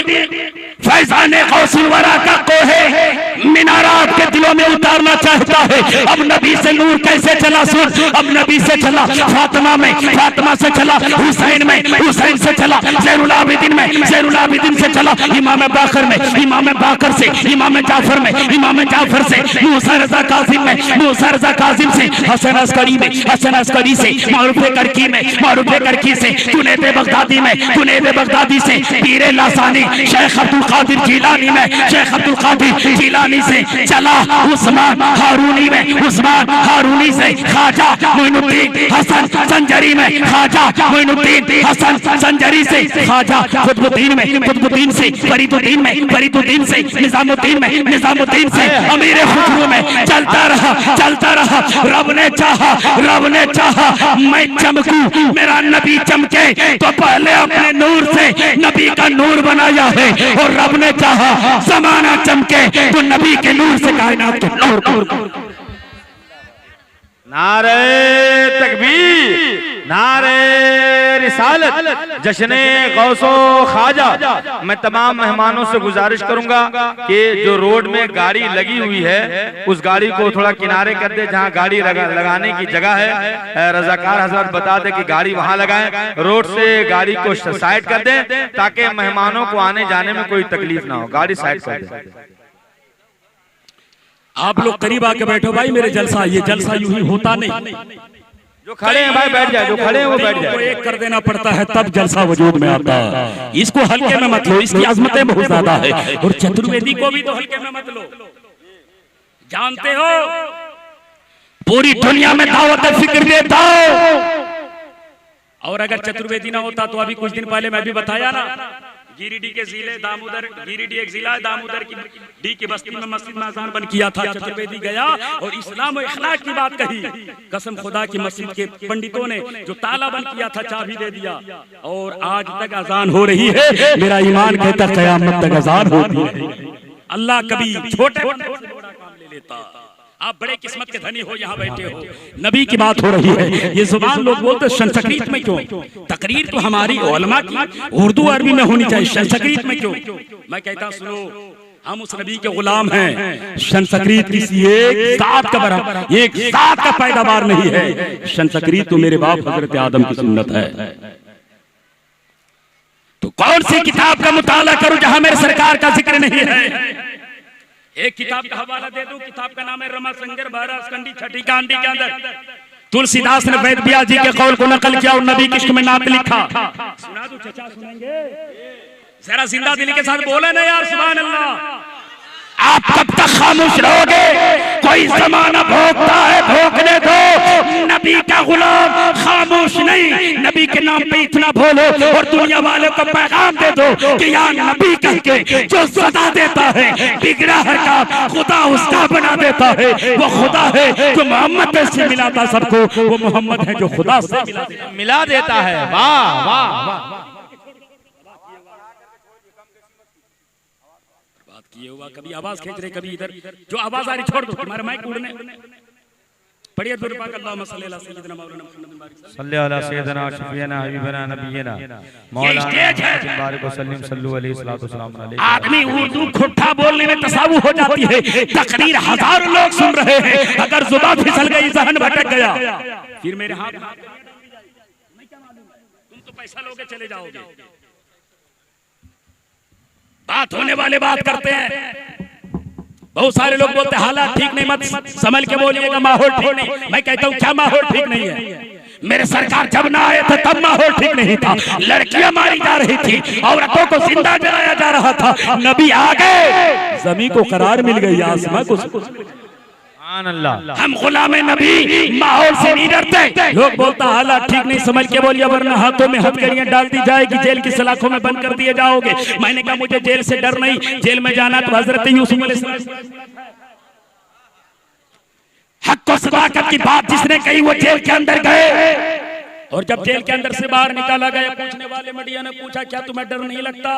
फैजान गौसुल वरा का कोहे मीनारा आपके दिलों में उतारना चाहता है। अब नबी से नूर कैसे चला सुन, अब नबी से चला फातिमा में, फातिमा से चला हुसैन में, हुसैन से चला ज़ैनुल आबिदीन में, ज़ैनुल आबिदीन से चला इमाम बाकर में, इमाम बाकर से इमाम जाफर में, इमाम जाफर से मूसा रज़ा कासिम में, मूसा रज़ा कासिम से हसन अस्करी में, हसन अस्करी से मारूफ करकी में, मारूफ करकी से जुनैद बगदादी में, जुनैद बगदादी से पीरे लासानी शेख अब्दुल कादिर जिलानी में, शेख अब्दुल कादिर जिलानी से चला उस्मान हारूनी में, उस्मान हारूनी से ख्वाजा मोइनुद्दीन हसन संजरी में, ख्वाजा मोइनुद्दीन हसन संजरी से ख्वाजा कुतुबुद्दीन में, कुतुबुद्दीन से फरीदुद्दीन में, फरीदुद्दीन से निजामुद्दीन में, निजामुद्दीन से अमीर खुसरू में। चलता रहा, चलता रहा। रब ने चाहा, रब ने चाहा मैं चमकूं, मेरा नबी चमके तो पहले अपने नूर से नबी का नूर बनाया है, और रब ने चाहा ज़माना चमके तो नबी के नूर से कायनात के नूर। नारे तकबीर, नारे रिसालत, जश्ने गौसो ख्वाजा। मैं तमाम मेहमानों से गुजारिश करूंगा कि जो रोड में गाड़ी लगी हुई है उस गाड़ी को थोड़ा किनारे कर दे, जहां गाड़ी लगाने की जगह है। रजाकार हजरत बता दे कि गाड़ी वहां लगाएं, रोड से गाड़ी को साइड कर दे ताकि मेहमानों को आने जाने में कोई तकलीफ ना हो। गाड़ी साइड कर दे। आप लोग करीब आके बैठो भाई, मेरे जलसा ये जलसा यूं ही होता नहीं। जो खड़े हैं भाई बैठ जाए, जो खड़े हैं वो बैठ जाए। एक कर देना पड़ता है तब जलसा वजूद में आता है। इसको हल्के में मत लो, इसकी अजमतें बहुत ज्यादा है। और चतुर्वेदी को भी तो हल्के में मत लो। जानते हो पूरी दुनिया में दावत फिक्र देता हो, और अगर चतुर्वेदी ना होता तो अभी कुछ दिन पहले मैं भी बताया ना, गिरिडीह के जिले दामोदर, गिरिडीह एक जिला है दामोदर की डी की बस्ती में मस्जिद में अजान बंद किया था। चतुर्वेदी गया और इस्लाम और इखलाक की बात कही। कसम खुदा की मस्जिद के पंडितों ने जो ताला बंद किया था चाबी दे दिया, और आज तक अजान हो रही है। मेरा ईमान कहता क़यामत तक अजान होती है। अल्लाह कभी छोटे बड़े से बड़ा काम ले लेता। आप बड़े किस्मत के धनी हो, यहाँ बैठे हो, नबी की बात हो रही है। ये जुबान लोग बोलते संस्कृत में क्यों? तकरीर तो हमारी उलमा की उर्दू अरबी में होनी चाहिए, संस्कृत में क्यों? मैं कहता सुनो, हम उस नबी के गुलाम हैं। संस्कृत किसी एक जात का बराबर, एक जात का पैदावार नहीं है। संस्कृत तो मेरे बाप हजरत आदम की सुन्नत है। तो कौन सी किताब का मुताला करूं जहां मेरे सरकार का जिक्र नहीं है? एक किताब का हवाला दे दूं, किताब का नाम है रमाशंकर बारास्कंदी छठी कांडी के अंदर तुलसीदास ने वेद व्यास जी के कौल को नकल किया और नबी की इश्क में नात लिखा। सुना दूं चचा, सुनेंगे? जरा जिंदा दिली के साथ बोले ना यार, सुभान अल्लाह। आप कब तक खामोश रहोगे? कोई जमाना भोगता है, भोगने दो। नबी का गुलाम खामोश नहीं, नबी के नाम पे इतना बोलो और दुनिया वालों को पैगाम दे दो कि यार नबी कह के जो सदा देता है बिगड़ा हर काम खुदा उसका बना देता है। वो खुदा है जो मोहम्मद से मिलाता सबको, वो मोहम्मद है जो खुदा से मिला देता है। वाह वाह वाह। ये हुआ कभी आवाज खींच रहे, कभी इधर, जो आवाज आ रही छोड़ दो, तुम्हारे माइक उड़ने। पढ़िए दुआ पाक, अल्लाहुम्मा सल्ली अला सय्यिदिना मौलाना मुहम्मद सल्ली अला सय्यिदिना शफीना हबीबना नबीना मौलाना बारिक वसल्लम सल्लु अलैहि सल्लतु वस्सलाम अलैहि। आदमी उर्दू खुट्टा बोलने में तसावुर हो जाती है, तकरीर हजारों लोग सुन रहे हैं, अगर जुबान फिसल गई, जहन भटक गया, फिर मेरे हाथ तुम तो पैसा लोगे चले जाओगे। बात होने वाले बात करते हैं। बहुत सारे लोग बोलते हैं हालात ठीक नहीं, मत संभल के बोलिएगा, माहौल ठीक नहीं। मैं कहता हूँ क्या माहौल ठीक नहीं है? मेरे सरकार जब ना आए थे तब माहौल ठीक नहीं था, लड़कियां मारी जा रही थी, औरतों को जिंदा जलाया जा रहा था। नबी आ गए, जमीन को करार मिल गई, आसमां को। हम गुलाम नबी, माहौल से नहीं डरते। लोग बोलता हालात ठीक नहीं, समझ के बोलिए वरना हाथों में हथकड़ियां डाल दी जाएगी, जेल की सलाखों में बंद कर दिए जाओगे। मैंने कहा मुझे जेल से डर नहीं, जेल में जाना तो हजरत यूसुफ अलैहिस्सलाम। हक और सदाकत की बात जिसने कही वो जेल के अंदर गए, और जब जेल के अंदर से बाहर निकाला गया, पूछने वाले मीडिया ने पूछा क्या तुम्हें डर नहीं लगता?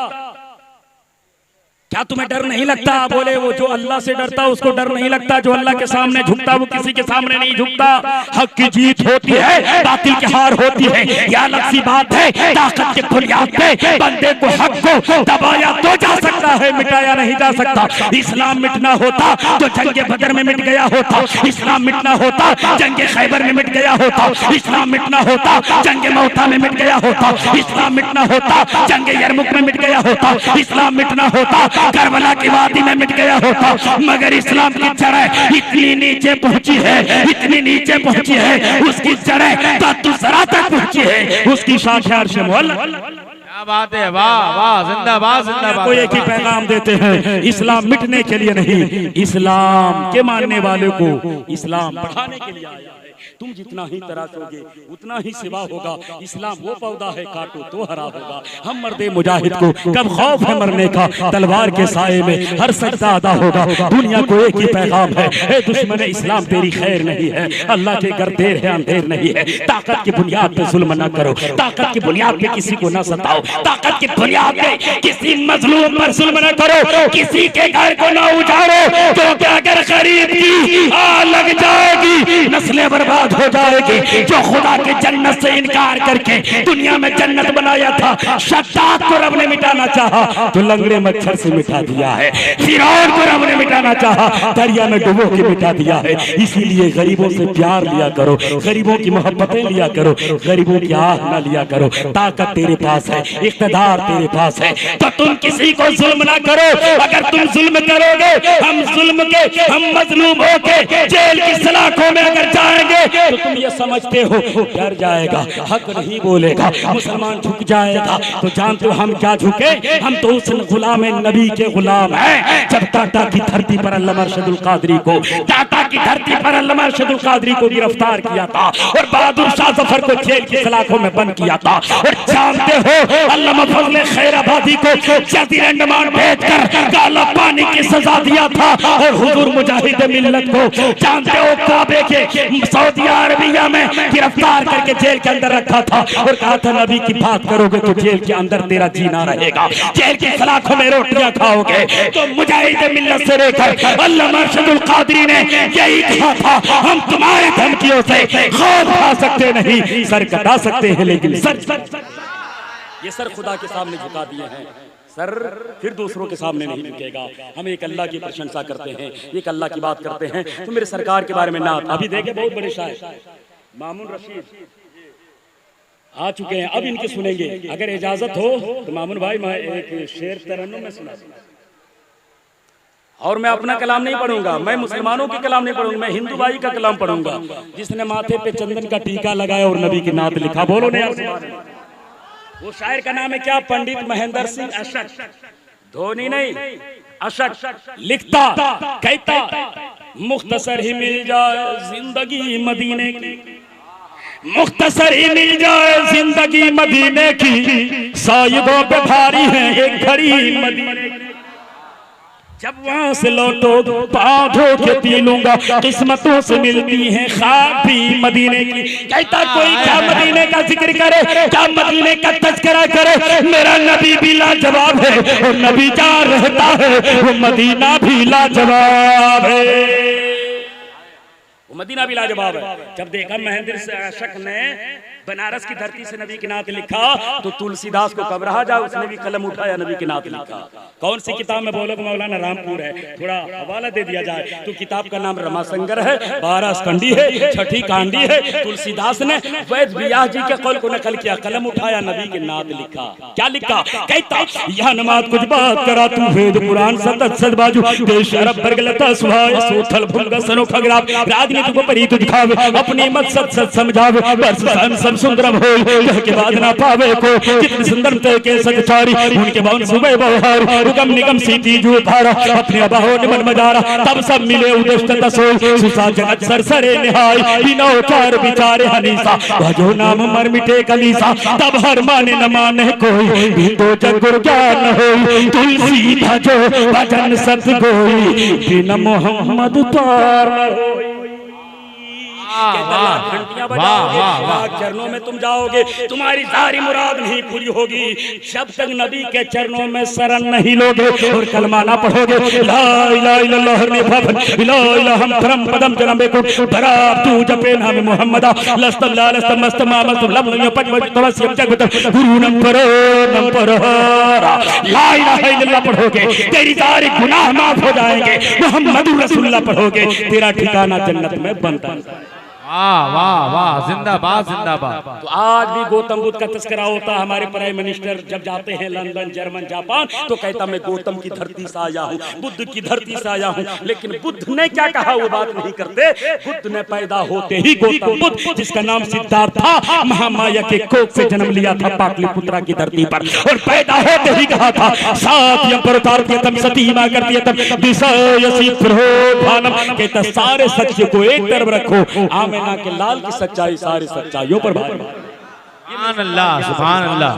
क्या तुम्हें डर नहीं लगता? बोले वो जो अल्लाह से डरता उसको डर नहीं लगता, जो अल्लाह के सामने झुकता वो किसी के सामने नहीं झुकता। हक की जीत होती है, बातिल की हार होती है, यह अलग सी बात है। ताकत के बुनियाद पे बंदे को हक को दबाया तो जा सकता है, मिटाया नहीं जा सकता। इस्लाम मिटना होता तो जंगे बदर में मिट गया होता, इस्लाम मिटना होता जंगे खैबर में मिट गया होता, इस्लाम मिटना होता जंगे मौता में मिट गया होता, इस्लाम मिटना होता जंगे यरमुक में मिट गया होता, इस्लाम मिटना होता करबला की वादी में मिट गया होता। मगर इस्लाम की जड़ें इतनी नीचे पहुंची है, इतनी नीचे पहुंची है, उसकी जड़ें तत्सरा तक पहुंची है, उसकी शाखें अर्श मोल। क्या बात है, वाह वाह, जिंदाबाद जिंदाबाद। को एक ही पैगाम देते हैं, इस्लाम मिटने के लिए नहीं, इस्लाम के मानने वाले को इस्लाम बढ़ाने के लिए आया है। तुम जितना ही तराशोगे उतना ही सिवा होगा। इस्लाम वो पौधा है, काटो तो हरा होगा। हम मर्दे मुजाहिद को कब खौफ है मरने का, तलवार के साए में हर सजदा अदा होगा। दुनिया को एक ही पैगाम है, ए दुश्मन इस्लाम तेरी खैर नहीं है, अल्लाह के घर देर है अंधेर नहीं है। ताकत की बुनियाद पे जुल्म न करो, ताकत की बुनियाद पे किसी को न सताओ, ताकत की बुनियाद पे किसी मजलूम पर जुल्म न करो, किसी के घर को न उजाड़ो, क्योंकि अगर गरीब की आग लग जाएगी नस्लें बर्बाद हो जाएगी। जो खुदा के जन्नत से इनकार करके दुनिया में जन्नत बनाया था, शद्दाद को रब ने मिटाना चाहा तो लंगड़े मच्छर से मिटा दिया है, फिरौन को रब ने मिटाना चाहा दरिया में डुबो के मिटा दिया है। इसीलिए गरीबों से प्यार लिया करो, गरीबों की मोहब्बतें लिया करो, गरीबों की आह न लिया करो। ताकत तेरे पास है, इख्तिदार तेरे पास है, तो तुम किसी को जुल्म ना करो। अगर तुम जुल्म करोगे, हम जुल्म के, हम मजलूम होके जेल की सलाखों में अगर जाएंगे तो तुम ये समझते हो डर जाएगा, हक नहीं बोलेगा, मुसलमान झुक जाएगा। तो जानते हो हम क्या झुके? हम तो उस गुलाम नबी के गुलाम हैं। जब टाटा की धरती पर अल्लामा अरशदुल कादरी को, टाटा की धरती पर अल्लामा अरशदुल कादरी को गिरफ्तार किया था और बहादुर शाह जफर को जेल की सलाखों में बंद किया था। और जानते हो अल्लामा फजले खैराबादी को जजीरे अंडमान भेजकर काला पानी की सजा दिया था। और हुजूर मुजाहिद मिल्लत को जानते हो काबे के सऊदी अरबिया में गिरफ्तार करके जेल के अंदर रखा था और कहा था नबी की बात करोगे तो जेल के अंदर तेरा जीना रहेगा, जेल की सलाखों में रोटियां खाओगे। तो मुजाहिद मिल्लत से लेकर अल्लामा अरशदुल कादरी ने यही कहा था, हम तुम्हारे धमकियों से खौफ खा सकते नहीं, सर कटा सकते हैं लेकिन सर ये सर खुदा के सामने झुका दिए हैं, सर फिर दूसरों के सामने नहीं झुकेगा। हम एक अल्लाह की प्रशंसा करते हैं, एक अल्लाह की बात करते हैं। तो मेरे सरकार के बारे में ना अभी देखे बहुत बड़े शायर मामून रशीद आ चुके हैं, अब इनके सुनेंगे। अगर इजाजत हो तो मामून भाई मैं एक शेर तरन्नुम में सुना, और मैं अपना कलाम नहीं पढ़ूंगा, मैं मुसलमानों के कलाम नहीं पढ़ूंगा, मैं हिंदू भाई का कलाम पढ़ूंगा जिसने माथे पे चंदन का टीका लगाया और नबी की नात लिखा। बोलो ने वो शायर का नाम है क्या? पंडित महेंद्र सिंह अशक, धोनी नहीं अशक। लिखता कहता मुख्तसर ही मिल जाए जिंदगी मदीने की, मुख्तसर ही मिल जाए जिंदगी मदीने की, साइदों पे भारी है एक घड़ी मदीने की, जब वहां से लौटो पाँव धो के पी लूंगा, किस्मतों से मिलती है ख्वाब भी मदीने की। कहता कोई क्या मदीने का जिक्र करे, क्या मदीने का तज़किरा करे, मेरा नबी भी लाजवाब है और नबी जहाँ रहता है वो मदीना भी लाजवाब है, वो मदीना भी लाजवाब है। जब देखा महेंद्र अशक ने बनारस की धरती से नबी की नात लिखा तो तुलसीदास को कब रहा जाए, उसने भी कलम उठाया, नबी की नात लिखा। कौन सी किताब में बोलो मौलाना रामपुर है, थोड़ा हवाला दे दिया जाए तो किताब का नाम रमासंगर है, 12 स्कंदी है, 6 कांडी है। तुलसीदास ने वैद व्यास जी के कौल को नकल किया, कलम उठाया, नबी की नात लिखा। क्या लिखा? कहता यह नमाज कुछ बात करा तू वेद पुराण सतत सदबाजू देश अरब बरगलता सुहाए सोथल भुंगा सनो खगराब, राजनीति को परी तुझ खावे अपनी मत सत सत समझावे, बरस सब सुंदरम हो के बाद ना पावे को, कितने सुंदर ते के सचचारी उनके बावन सुबह बहार, उगम निगम सीती जो धारा अपने अबाहो निमन मजारा, तब सब मिले उदष्ट तसोई सुसा जगत सरसरे निहाय, बिनो चार बिचारे हनीसा भजो नाम मर मिटे कलीसा, तब हर माने न माने कोई बिंदो जग गुरु ज्ञान होई, तुलसी भजो भजन सत गोई बिन मोहम्मद पार न होई। घंटियां बजाओगे, चरणों में तुम जाओगे, तुम्हारी सारी मुराद नहीं पूरी होगी जब तक नबी के चरणों में शरण नहीं लोगे और कलमा ना पढ़ोगे। ला इलाहा इल्लल्लाह ला इलाहा हम परम पदम जन्मे को बराब तू जपे नाम मोहम्मद लस्तम ला लस्तम मस्तम मस्तम लब यो पद तवस्य जगत गुरु नंबर नंबर ला इलाहा इल्लल्लाह पढ़ोगे तेरी सारी गुनाह माफ हो जाएंगे, मोहम्मद रसूलुल्लाह पढ़ोगे तेरा ठिकाना जन्नत में बनता है। वाह वाह वाह, जिंदाबाद जिंदाबाद। तो आज भी गौतम बुद्ध का तस्करा होता है। हमारे प्राइम मिनिस्टर जब जाते हैं लंदन, जर्मन, जापान तो कहता मैं गौतम की धरती से आया हूँ, बुद्ध की धरती से आया हूँ। लेकिन बुद्ध ने क्या कहा वो बात नहीं करते। बुद्ध ने पैदा होते ही गौतम बुद्ध जिसका नाम सिद्धार्थ था, महामाया के कोख से जन्म लिया था पाटलिपुत्रा की धरती पर, और पैदा होते ही कहा था सात्यम परतार्थ्यतम सतीमा करत्यतम विषयसी प्रोधानम, कहता सारे सत्य को एक तरफ रखो, आमेना के लाल की सच्चाई सारी सच्चाइयों पर भारी। सुभान अल्लाह।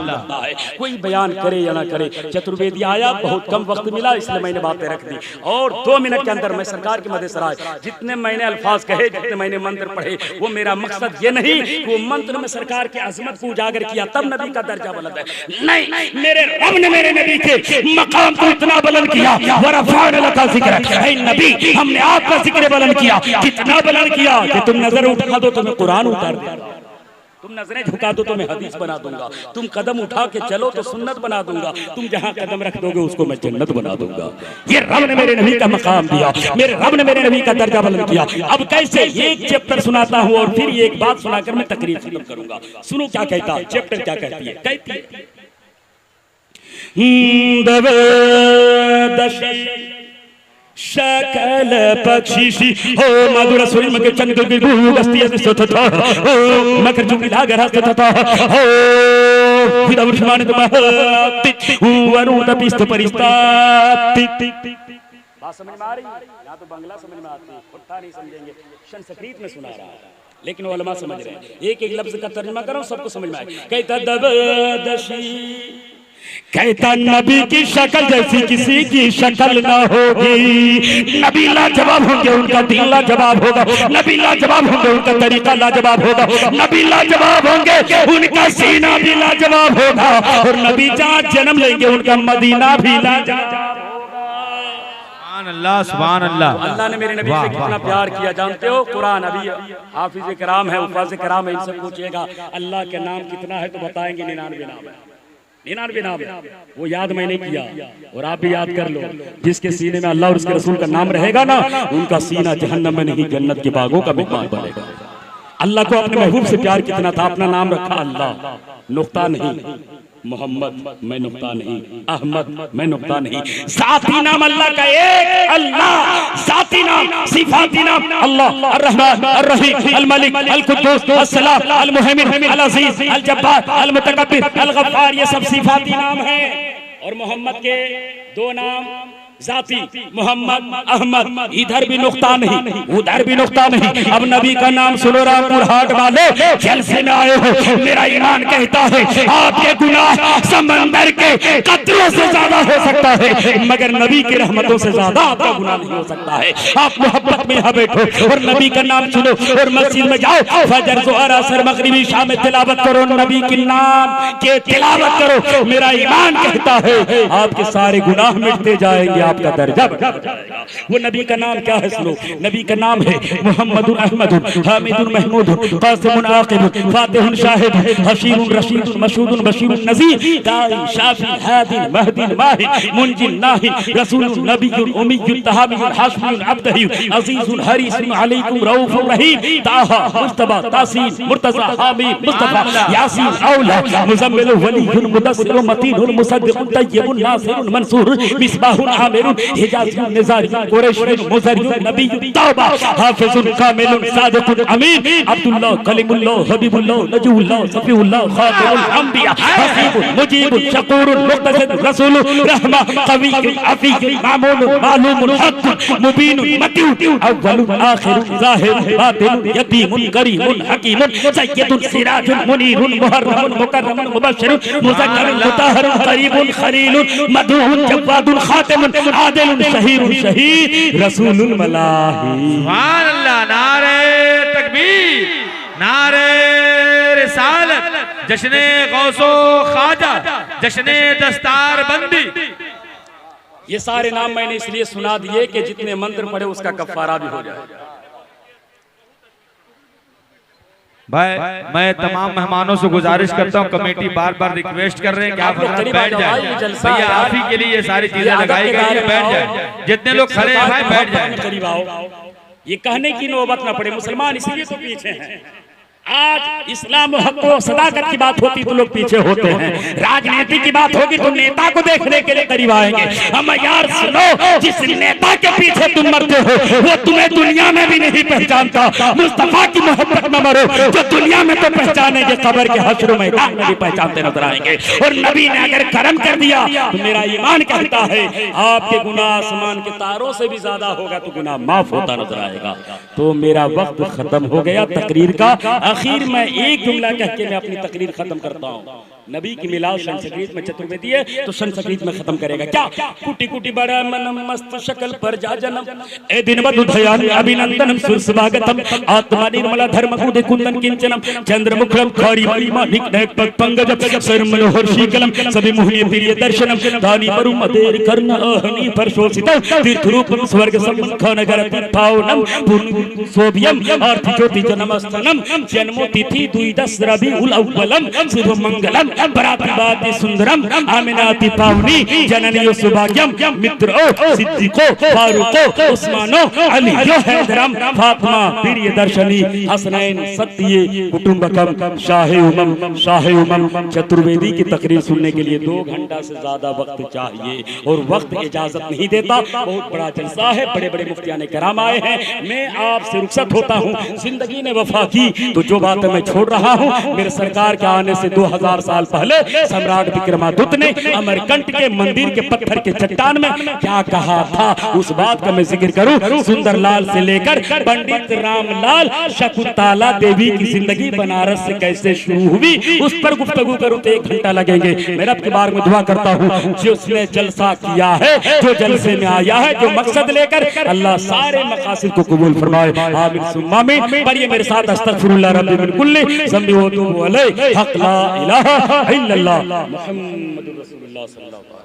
कोई बयान करे या ना करे, चतुर्वेदी आया, बहुत कम वक्त मिला इसलिए मैंने बातें रख दी, और 2 मिनट के अंदर मैं सरकार के मदेसराय जितने मैंने अल्फाज कहे, जितने मैंने मंत्र पढ़े, वो मेरा मकसद ये नहीं कि वो मंत्र में सरकार की अजमत को उजागर किया तब नबी का दर्जा बुलंद है, नहीं, मेरे रब ने मेरे नबी के मकाम को इतना बुलंद किया, वरफ़अना लका ज़िक्रक, ऐ नबी हमने आपका जिक्र बुलंद किया, कितना बुलंद किया कि तुम नजर उठा दो तो मैं कुरान उतार दूंगा, तुम नजरें झुका दो तो मैं हदीस बना दूंगा, तुम कदम उठा के चलो तो सुन्नत बना दूंगा, तुम जहां कदम रख दोगे उसको मैं जन्नत बना दूंगा। ये रब ने मेरे नबी का मकाम दिया, मेरे रब ने मेरे नबी का दर्जा बुलंद किया। अब कैसे, एक चैप्टर सुनाता हूं और फिर एक बात सुनाकर मैं तकरीर खत्म करूंगा। सुनो क्या कहता है चैप्टर, क्या कहती है, कहती है शकल पक्षी हो मधुर सुरिम के चंद गस्ती सतता हो मकर जुगली लागर हस्तता हो विदा वर्षमान तमहति वरुद पिस्त परिस्ताति। बात समझ में आ रही? या तो बांग्ला समझ में आती है, उठा नहीं समझेंगे, संस्कृत में सुना रहा है लेकिन उलमा समझ रहे हैं। एक एक लफ्ज का तर्जुमा करो सबको समझ में आए। कहता दबदशी कहता नबी की शक्ल जैसी किसी की शक्ल ना होगी। नबी लाजवाब होंगे, उनका दीन लाजवाब होगा। नबी लाजवाब होंगे, उनका तरीका लाजवाब होगा। नबी लाजवाब होंगे, उनका सीना भी लाजवाब होगा। और नबी जहाँ जन्म लेंगे, उनका मदीना भी लाजवाब। अल्लाह सुभान अल्लाह। अल्लाह ने मेरे नबी से कितना प्यार किया जानते हो? कुरान अभी हाफिज कराम है, उफाज कराम है, इनसे पूछिएगा अल्लाह के नाम कितना है तो बताएंगे 99 नाम है। 99 नाम है, वो याद मैंने किया और आप भी याद कर लो। जिसके सीने में अल्लाह और उसके रसूल का नाम रहेगा ना, उनका सीना जहन्नम में नहीं जन्नत के बागों का मेहमान बनेगा। अल्लाह को अपने महबूब से प्यार कितना था, अपना नाम रखा अल्लाह, नुक्ता नहीं। मोहम्मद मैं नुक्ता नहीं, अहमद मैं नुक्ता नहीं। साथी नाम अल्लाह का एक अल्लाह, साथी नाम सिफाती नाम अल्लाह, अर्रहमान अर्रहीम अल-मलिक अल-कुद्दूस अस्सलाम अल-मुहैमिन अल-अज़ीज अल-जब्बार अल-मुतकब्बिर अल-गफ्फार, ये सब सिफाती नाम है। और मोहम्मद के दो नाम जाती, मोहम्मद अहमद, इधर भी नुक्ता नहीं उधर भी नुक्ता नहीं। अब नबी का नाम सुनो रामपुर हाट वाले, जलसे में आए हो, मेरा ईमान कहता है आपके गुनाह समंदर के कतरों से ज्यादा हो सकता है, मगर नबी की रहमतों से ज्यादा आपका गुनाह नहीं हो सकता है। आप मोहब्बत में यहाँ बैठो और नबी का नाम सुनो और मस्जिद में जाओ, फजर ज़ोहर असर मगरिबी शाम में तिलावत करो, नबी के नाम के तिलावत करो। मेरा ईमान कहता है आपके सारे गुनाह मिटते जाएंगे, आपका दर्जा बढ़ जाएगा। वो नबी का नाम क्या है सुनो, नबी का नाम है मुहम्मदुन अहमदुन हामिदुन महमूदुन कासिमुन आकिबुन फातिहुन शाहिद हशीरुन रशीदुन मशहूदुन बशीरुन नज़ीर दाई शाफी हादिन महदीन माहिन मुनजिन नाहिन रसूलुन नबियुन उम्मियुन तहामियुन हाशमियुन अब्दहियुन अजीजुन हरीसुन अलैकुम रऊफुर रहीम ताहा मुस्तफा तासीन मुर्तज़ा हामिद मुस्तफा यासीन औला मुज़म्मिल वलीयुन मुदस्सिरुन मतीनुन मुसद्दिकुन तय्यबुन नासिरुन मंसूर मिसबाहुन आमिरुन हिजाज़ुन निज़ारियुन कुरैशियुन मुज़रियुन नबियुन तौबा हाफिजुन कामिलुन सादिकुन अमीन अब्दुल्लाह कलीमुल्लाह हबीबुल्लाह नजूहुल्लाह सफीउल्लाह खातिमुल अंबिया हसीबुन मुजीबुन शकूरुन मुक़्तसिद रसूलुर रहमा क़वियुन अफ़ीयुन मामूनुन मालूमुन हक़्क़ुन मुबीनुन मतीउन अव्वलुन आखिरुन ज़ाहिरुन बातिनुन यतीमुन करीमुन हकीमुन सय्यदुन सिराजुन मुनीरुन मुहर्रमुन मुकर्रमुन मुबश्शिरुन मुज़क्करुन मुतहहरुन करीबुन खलीलुन मदूहुन जव्वादुन खातिमुन आदिलुन शहीरुन शहीद रसूलुल मलाही। सुभान अल्लाह। नारे तकबीर, नारे रिसालत, जश्ने गौसो ख्वाजा, जश्ने दस्तार बंदी। ये सारे नाम मैंने इसलिए सुना दिए कि जितने मंत्र पढ़े उसका कफ्फारा भी हो जाए। भाई मैं तमाम मेहमानों से गुजारिश करता हूँ, कमेटी बार बार रिक्वेस्ट कर रहे हैं कि आप हजरत बैठ जाए, भैया आप ही के लिए ये सारी चीजें लगाई गई है, बैठ जाए, जितने लोग खड़े हैं भाई बैठ जाए। करीब आओ, ये कहने की नौबत ना पड़े, मुसलमान इसलिए तो पीछे हैं। आज इस्लाम हक और सदाकत की बात होती तो लोग पीछे होते हैं, राजनीति की बात होगी तो नेता को देखने के लिए करीब आएंगे। हम यार सुनो, जिस नेता के पीछे तुम मरते हो वो तुम्हें दुनिया में भी नहीं पहचानता। मुस्तफा की मोहब्बत में मरो, जो दुनिया में तो पहचानेंगे कब्र के हश्र मैदान में भी पहचानते नजर आएंगे। और नबी ने अगर करम कर दिया तो मेरा ईमान कहता है आपके गुनाह आसमान के तारों से भी ज्यादा होगा तो गुनाह माफ होता नजर आएगा। तो मेरा वक्त खत्म हो गया तकरीर का। आखिर में एक जुमला कह के मैं अपनी तकरीर खत्म करता हूँ। नबी की मिलाद संस्कृत में चतुर्वेदी है तो संस्कृत में खत्म करेगा क्या? कुटी कुटी बड़ा मन मस्त शकल पर जा जन्म ए दिन बधुधयान अभिनंदनम सुस्वागतम आत्मा निर्मला धर्म कुद कुंदन किंचनम चंद्रमुखम खारी वाली मानिक नेक पग पंगज सर मनोहर शीकलम सभी मुहनी प्रिय दर्शनम दानी परु मदेर कर्ण अहनी परशोषित तीर्थ रूपम स्वर्ग सम्मन खानगर पावनम पूर्ण सोभियम आर्थ ज्योति जनमस्तनम जन्मो तिथि द्विदश रबिउल अव्वलम शुभ मंगलम बराती सुंदरम आमिनाती पावनी जननियो सुभाग्यम मित्रो सिद्दीको फारूको उस्मानो अलियो हैदरम फातिमा प्रिय दर्शनी हसनैन सत्य कुटुंबकम शाहे उमम। चतुर्वेदी की तकरीर सुनने के लिए 2 घंटा से ज्यादा वक्त चाहिए और वक्त इजाजत नहीं देता। बहुत बड़ा जलसा है, बड़े बड़े मुफ्तियाने कराम आए हैं, मैं आपसे रुखसत होता हूँ। जिंदगी ने वफा की तो जो बातें मैं छोड़ रहा हूँ, मेरे सरकार के आने से 2000 साल पहले सम्राट विक्रमादित्य ने अमरकंटक के मंदिर के पत्थर के चट्टान में क्या कहा था, उस बात का मैं जिक्र करूं। सुंदरलाल से लेकर पंडित रामलाल शकुंतला देवी की जिंदगी बनारस से कैसे शुरू हुई, उस पर गुफ्तगू करूं तो 1 घंटा लगेंगे। मैं रब के बारे में दुआ करता हूं, जिसने जलसा किया है, जो जलसे में आया है, जो मकसद लेकर, अल्लाह सारे मकासद को कबूल फरमाए। आमीन सुम्मा आमीन। पढ़िए मेरे साथ, अस्तगफिरुल्लाह रब्बी मिन कुल्ली ज़ंबि व अतूबु अलैहि, हक़ ला इलाहा इल्लल्लाह मुहम्मदुर रसूलुल्लाह सल्लल्लाहु अलैहि वसल्लम।